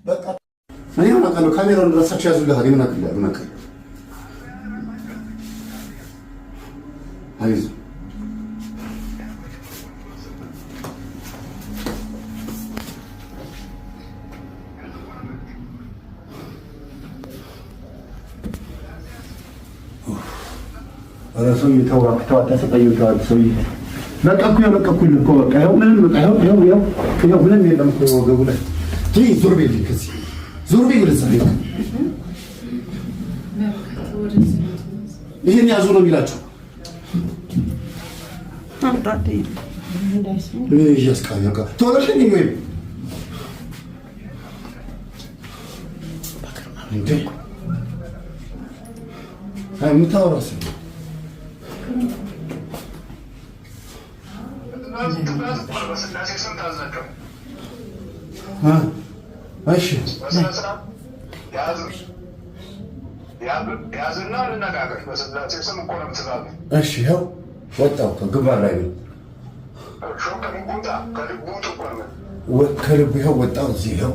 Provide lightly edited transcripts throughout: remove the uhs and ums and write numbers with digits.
በቃ እኔ ምን አውቃለሁ? ካሜራውን ረሳችሁ ያዙልሃል። ምን አውቃለሁ? ምን አውቃለሁ? አይዞህ ሰውዬው ተው አታሰቃየው። ሰውዬው ለቀኩኝ እኮ በቃ ይኸው ምንም በቃ ይኸው ምንም የለም እኮ ወገቡ ላይ ዞር ቤት ከዚህ ዞር ቤት ወደዛ ይሄን ያዙ ነው የሚላችሁ። ምን እያስቃኝ በቃ ተወለሽኝ ወይ እንዴ የምታወራው እሺ ያዝና እንነጋገር። በስላሴ ስም እኮ ነው የምትባለው። እሺ ይኸው ወጣሁ ከግንባር ላይ ነው። ከልቡ ይኸው ወጣሁ። እዚህ ይኸው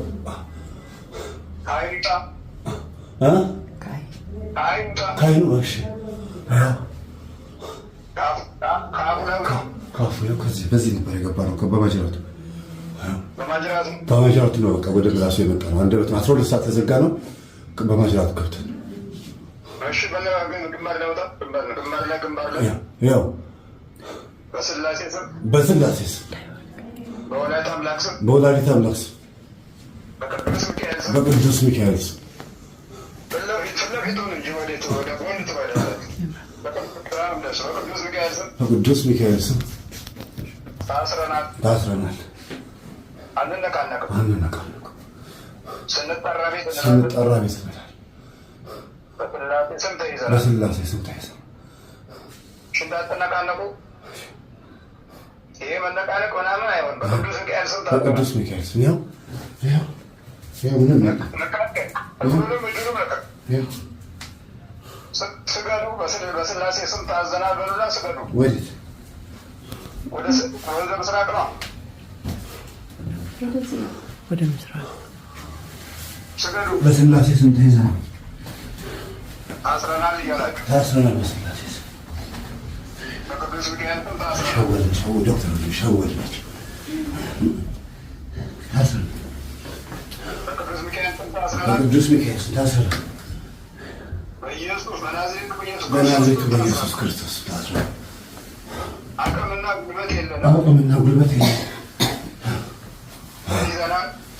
ካይኑ እሺ ካፉ ይኸው ከዚህ በዚህ ነበር የገባነው በማጅራቱ ነው። በቃ ወደ ራሱ የመጣ ነው። አንደበት 12 ሰዓት ተዘጋ ነው። በማጅራቱ ገብተን እሺ ግንባር ላይ ያው በስላሴ ስም በወላዲተ አምላክ ስም በቅዱስ ሚካኤል ስም በቅዱስ ሚካኤል ስም ታስረናል። አንነቃነቅም። ስንጠራ ቤት እንላለን። በስላሴ ስም ተይዘናል። እንዳትነቃነቁ። ይሄ መነቃነቅ ምናምን አይሆን። በቅዱስ ሚካኤል ስም ያው ምንም ስገዱ። በስላሴ ስም ታዘናል በሉና ስገዱ። ወዴት? ወደ ምስራቅ ነው። ወደ ምስራቅ ስገዱ። በስላሴ ስም ተይዘናል። ታስረናል እያላችሁ ታስረናል። በስላሴ ስም በቅዱስ ሚካኤል ስም ታስረናል። ዶክተር ሸወድናቸው። ታስረናል። በቅዱስ ሚካኤል ስም ታስረናል። በናዝሬቱ በኢየሱስ ክርስቶስ ታስረናል። አቅምና ጉልበት የለንም።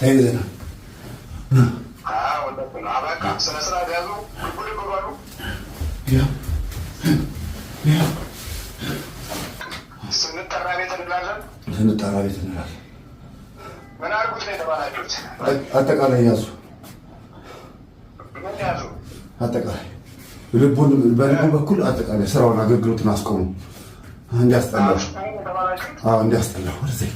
ተይዘናል። ስንጠራ ቤት እንላለን። ምን አድርጉት ነው የተባላችሁት? አጠቃላይ ያዙ። አጠቃላይ በልቡ በኩል አጠቃላይ ስራውን አገልግሎትን አስቆሙ። እንዲያስጠላው ወደዚህ